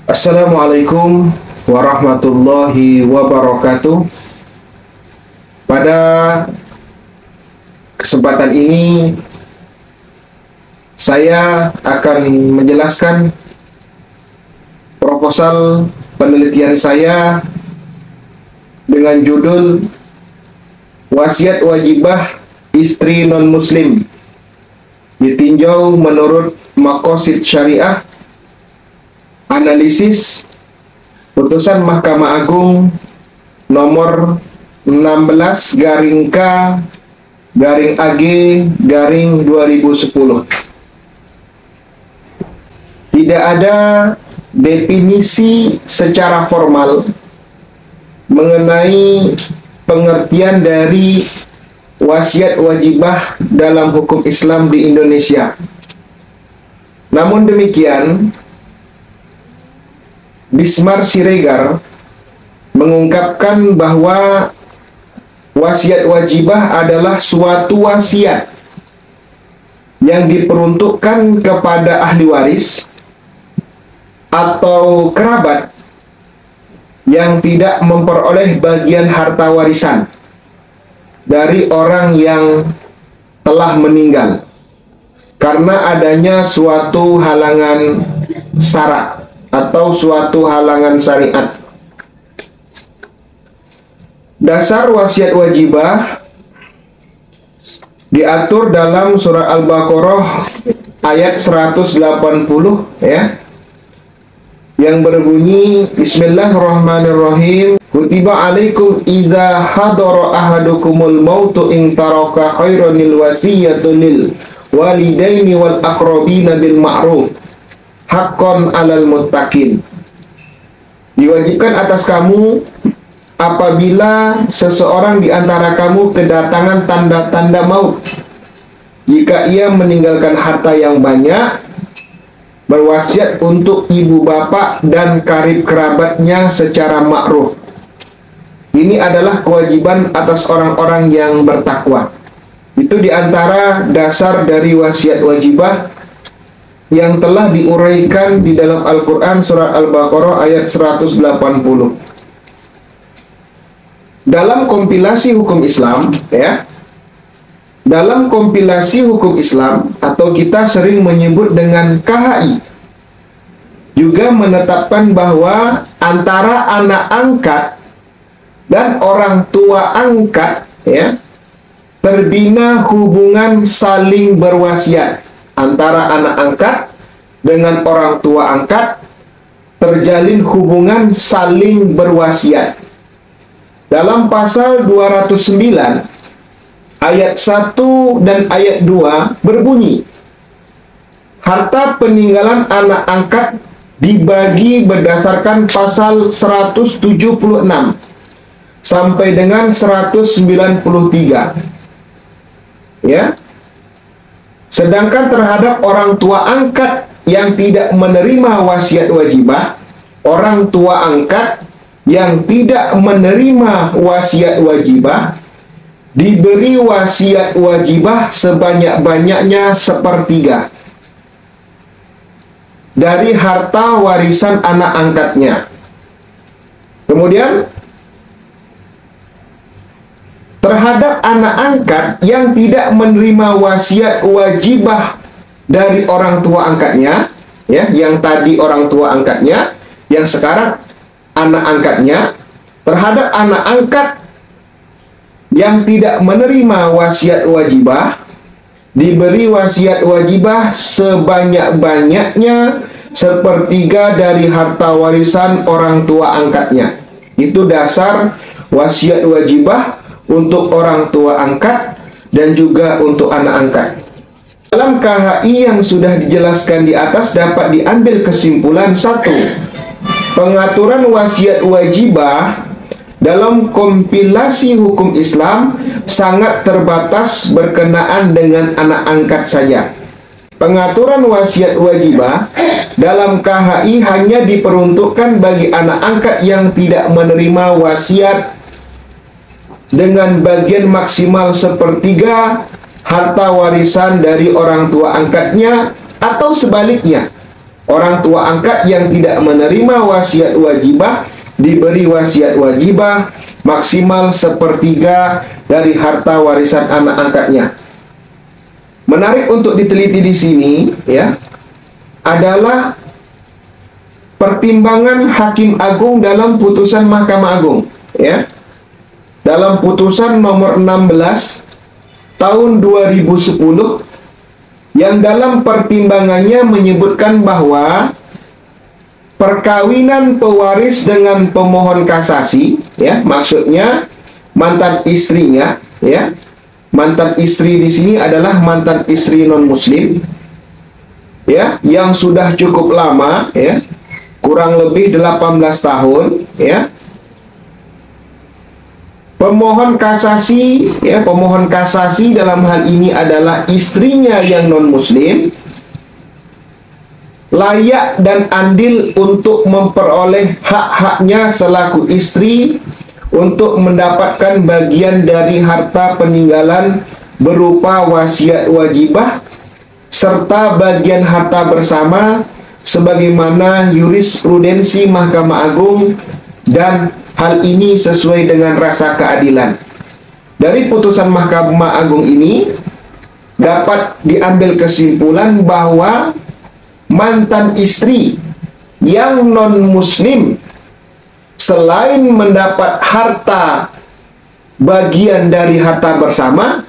Assalamualaikum warahmatullahi wabarakatuh. Pada kesempatan ini saya akan menjelaskan proposal penelitian saya dengan judul Wasiat Wajibah Istri Non-Muslim ditinjau menurut Maqasid Syariah. Analisis putusan Mahkamah Agung nomor 16/AG/2010. Tidak ada definisi secara formal mengenai pengertian dari wasiat wajibah dalam hukum Islam di Indonesia. Namun demikian, Bismar Siregar mengungkapkan bahwa wasiat wajibah adalah suatu wasiat yang diperuntukkan kepada ahli waris atau kerabat yang tidak memperoleh bagian harta warisan dari orang yang telah meninggal karena adanya suatu halangan syara atau suatu halangan syariat. Dasar wasiat wajibah diatur dalam surah Al-Baqarah ayat 180 ya, yang berbunyi Bismillahirrahmanirrahim. Kutiba alaikum iza hadara ahadukumul mautu in taraka khairanil wasiyatu lil walidaini wal aqrabina bil ma'ruf haqqan 'alal muttaqin. Diwajibkan atas kamu apabila seseorang di antara kamu kedatangan tanda-tanda maut, jika ia meninggalkan harta yang banyak, berwasiat untuk ibu bapak dan karib kerabatnya secara ma'ruf. Ini adalah kewajiban atas orang-orang yang bertakwa. Itu di antara dasar dari wasiat wajibah yang telah diuraikan di dalam Al-Quran surah Al-Baqarah ayat 180. Dalam kompilasi hukum Islam ya, dalam kompilasi hukum Islam atau kita sering menyebut dengan KHI, juga menetapkan bahwa antara anak angkat dan orang tua angkat ya, terbina hubungan saling berwasiat. Antara anak angkat dengan orang tua angkat terjalin hubungan saling berwasiat. Dalam pasal 209 ayat 1 dan ayat 2 berbunyi, harta peninggalan anak angkat dibagi berdasarkan pasal 176 sampai dengan 193 ya. Sedangkan terhadap orang tua angkat yang tidak menerima wasiat wajibah, orang tua angkat yang tidak menerima wasiat wajibah diberi wasiat wajibah sebanyak-banyaknya sepertiga dari harta warisan anak angkatnya. Kemudian terhadap anak angkat yang tidak menerima wasiat wajibah dari orang tua angkatnya, ya, yang tadi orang tua angkatnya, yang sekarang anak angkatnya, terhadap anak angkat yang tidak menerima wasiat wajibah diberi wasiat wajibah sebanyak-banyaknya sepertiga dari harta warisan orang tua angkatnya. Itu dasar wasiat wajibah untuk orang tua angkat dan juga untuk anak angkat. Dalam KHI yang sudah dijelaskan di atas dapat diambil kesimpulan: 1. Pengaturan wasiat wajibah dalam kompilasi hukum Islam sangat terbatas berkenaan dengan anak angkat saja. Pengaturan wasiat wajibah dalam KHI hanya diperuntukkan bagi anak angkat yang tidak menerima wasiat dengan bagian maksimal harta warisan dari orang tua angkatnya, atau sebaliknya, Orang tua angkat yang tidak menerima wasiat wajibah diberi wasiat wajibah maksimal sepertiga dari harta warisan anak angkatnya. Menarik untuk diteliti di sini ya adalah pertimbangan Hakim Agung dalam putusan Mahkamah Agung ya. Dalam putusan nomor 16 tahun 2010 yang dalam pertimbangannya menyebutkan bahwa perkawinan pewaris dengan pemohon kasasi ya, maksudnya mantan istrinya ya. Mantan istri di sini adalah mantan istri non muslim ya, yang sudah cukup lama ya, kurang lebih 18 tahun ya. Pemohon kasasi ya, pemohon kasasi dalam hal ini adalah istrinya yang non muslim, layak dan andil untuk memperoleh hak-haknya selaku istri untuk mendapatkan bagian dari harta peninggalan berupa wasiat wajibah serta bagian harta bersama sebagaimana jurisprudensi Mahkamah Agung, dan hal ini sesuai dengan rasa keadilan. Dari putusan Mahkamah Agung ini dapat diambil kesimpulan bahwa mantan istri yang non muslim selain mendapat harta bagian dari harta bersama,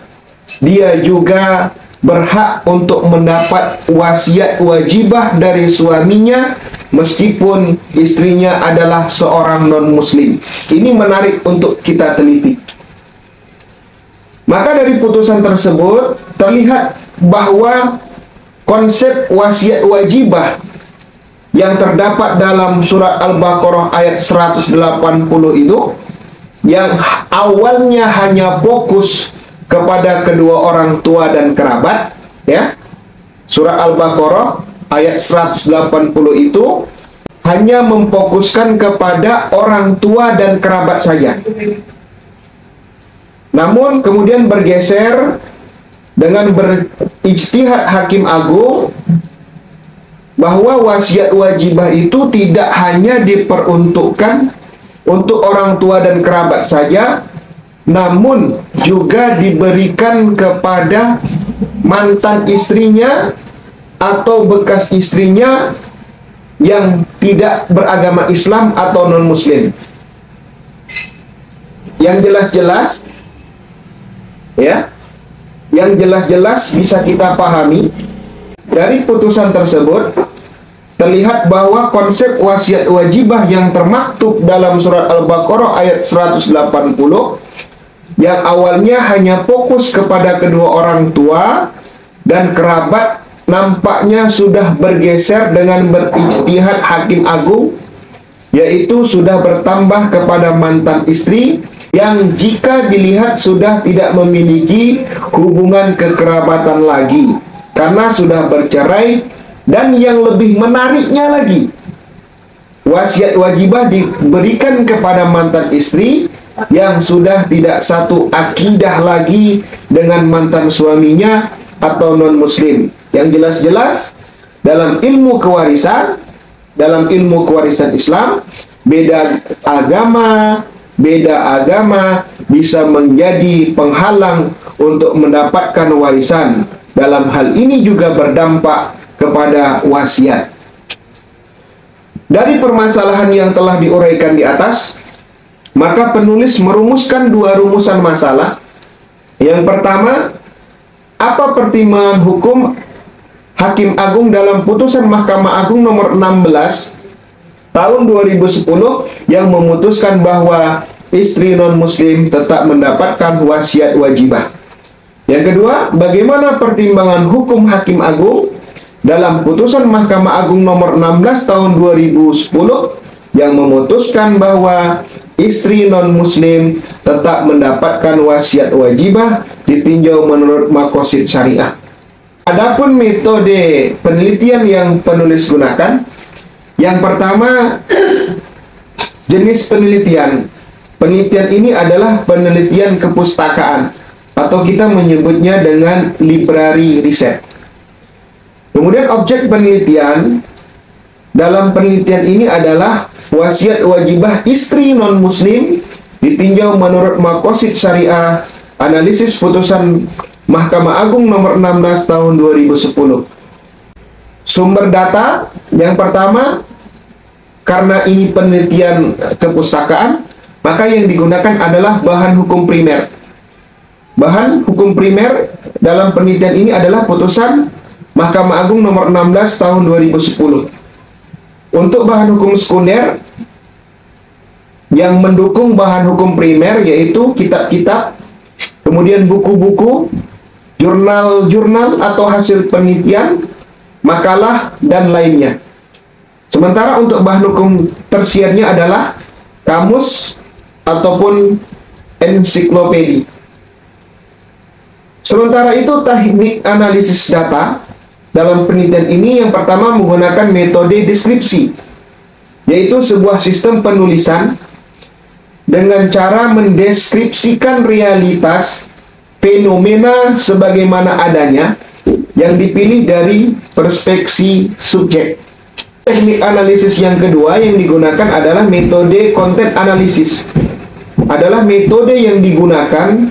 dia juga berhak untuk mendapat wasiat wajibah dari suaminya meskipun istrinya adalah seorang non-muslim. Ini menarik untuk kita teliti. Maka dari putusan tersebut terlihat bahwa konsep wasiat wajibah yang terdapat dalam surat Al-Baqarah ayat 180 itu, yang awalnya hanya fokus kepada kedua orang tua dan kerabat ya. Surat Al-Baqarah ayat 180 itu hanya memfokuskan kepada orang tua dan kerabat saja. Namun kemudian bergeser dengan berijtihad Hakim Agung bahwa wasiat wajibah itu tidak hanya diperuntukkan untuk orang tua dan kerabat saja, namun juga diberikan kepada mantan istrinya atau bekas istrinya yang tidak beragama Islam atau non-muslim. Yang jelas-jelas ya, yang jelas-jelas bisa kita pahami dari putusan tersebut, terlihat bahwa konsep wasiat wajibah yang termaktub dalam surat Al-Baqarah ayat 180 yang awalnya hanya fokus kepada kedua orang tua dan kerabat, nampaknya sudah bergeser dengan berijtihad Hakim Agung, yaitu sudah bertambah kepada mantan istri yang jika dilihat sudah tidak memiliki hubungan kekerabatan lagi karena sudah bercerai. Dan yang lebih menariknya lagi, wasiat wajibah diberikan kepada mantan istri yang sudah tidak satu akidah lagi dengan mantan suaminya atau non-muslim. Yang jelas-jelas dalam ilmu kewarisan Islam, beda agama bisa menjadi penghalang untuk mendapatkan warisan. Dalam hal ini juga berdampak kepada wasiat. Dari permasalahan yang telah diuraikan di atas, maka penulis merumuskan dua rumusan masalah. Yang pertama, apa pertimbangan hukum Hakim Agung dalam putusan Mahkamah Agung nomor 16 tahun 2010 yang memutuskan bahwa istri non-muslim tetap mendapatkan wasiat wajibah. Yang kedua, bagaimana pertimbangan hukum Hakim Agung dalam putusan Mahkamah Agung nomor 16 tahun 2010 yang memutuskan bahwa istri non-muslim tetap mendapatkan wasiat wajibah ditinjau menurut maqasid syariah. Adapun metode penelitian yang penulis gunakan, yang pertama, jenis penelitian. Penelitian ini adalah penelitian kepustakaan atau kita menyebutnya dengan library riset. Kemudian objek penelitian dalam penelitian ini adalah wasiat wajibah istri non-muslim ditinjau menurut maqasid syariah, analisis putusan Mahkamah Agung nomor 16 tahun 2010. Sumber data yang pertama, karena ini penelitian kepustakaan, maka yang digunakan adalah bahan hukum primer. Bahan hukum primer dalam penelitian ini adalah putusan Mahkamah Agung nomor 16 tahun 2010. Untuk bahan hukum sekunder yang mendukung bahan hukum primer yaitu kitab-kitab, kemudian buku-buku, jurnal-jurnal atau hasil penelitian, makalah, dan lainnya. Sementara untuk bahan hukum tersiernya adalah kamus ataupun ensiklopedi. Sementara itu teknik analisis data dalam penelitian ini yang pertama menggunakan metode deskripsi, yaitu sebuah sistem penulisan dengan cara mendeskripsikan realitas fenomena sebagaimana adanya yang dipilih dari perspektif subjek. Teknik analisis yang kedua yang digunakan adalah metode content analysis. Adalah metode yang digunakan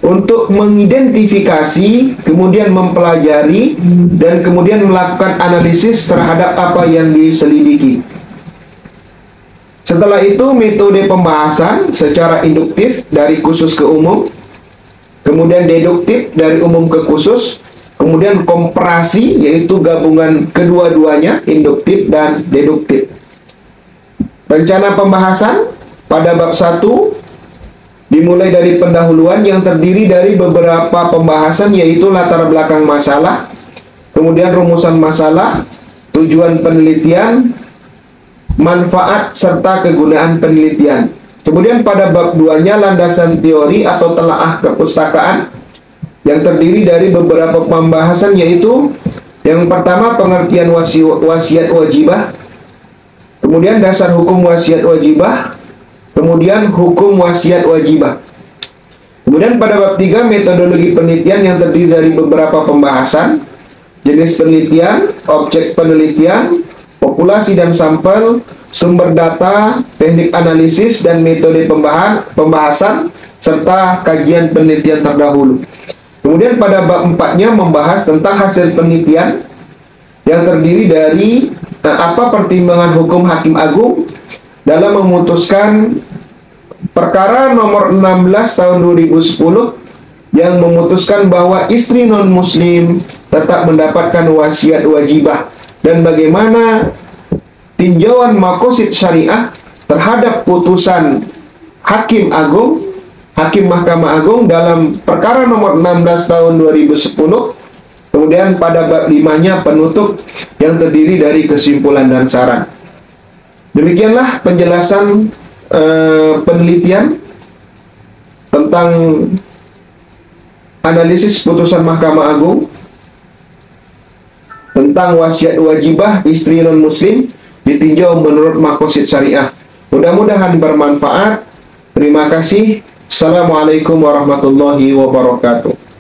untuk mengidentifikasi, kemudian mempelajari, dan kemudian melakukan analisis terhadap apa yang diselidiki. Setelah itu metode pembahasan secara induktif dari khusus ke umum, kemudian deduktif dari umum ke khusus, kemudian komparasi yaitu gabungan kedua-duanya, induktif dan deduktif. Rencana pembahasan pada bab 1 dimulai dari pendahuluan yang terdiri dari beberapa pembahasan yaitu latar belakang masalah, kemudian rumusan masalah, tujuan penelitian, manfaat serta kegunaan penelitian. Kemudian pada bab 2-nya landasan teori atau telaah kepustakaan yang terdiri dari beberapa pembahasan yaitu yang pertama pengertian wasiat wajibah, kemudian dasar hukum wasiat wajibah, kemudian hukum wasiat wajibah. Kemudian pada bab 3 metodologi penelitian yang terdiri dari beberapa pembahasan, jenis penelitian, objek penelitian, populasi dan sampel, sumber data, teknik analisis dan metode pembahasan serta kajian penelitian terdahulu. Kemudian pada bab 4-nya membahas tentang hasil penelitian yang terdiri dari apa pertimbangan hukum Hakim Agung dalam memutuskan perkara nomor 16 tahun 2010 yang memutuskan bahwa istri non-muslim tetap mendapatkan wasiat wajibah dan bagaimana tinjauan maqasid syariah terhadap putusan Hakim Agung, Hakim Mahkamah Agung dalam perkara nomor 16 tahun 2010. Kemudian pada bab 5-nya penutup yang terdiri dari kesimpulan dan saran. Demikianlah penjelasan penelitian tentang analisis putusan Mahkamah Agung tentang wasiat wajibah istri non-muslim ditinjau menurut maqasid syariah. Mudah-mudahan bermanfaat. Terima kasih. Assalamualaikum warahmatullahi wabarakatuh.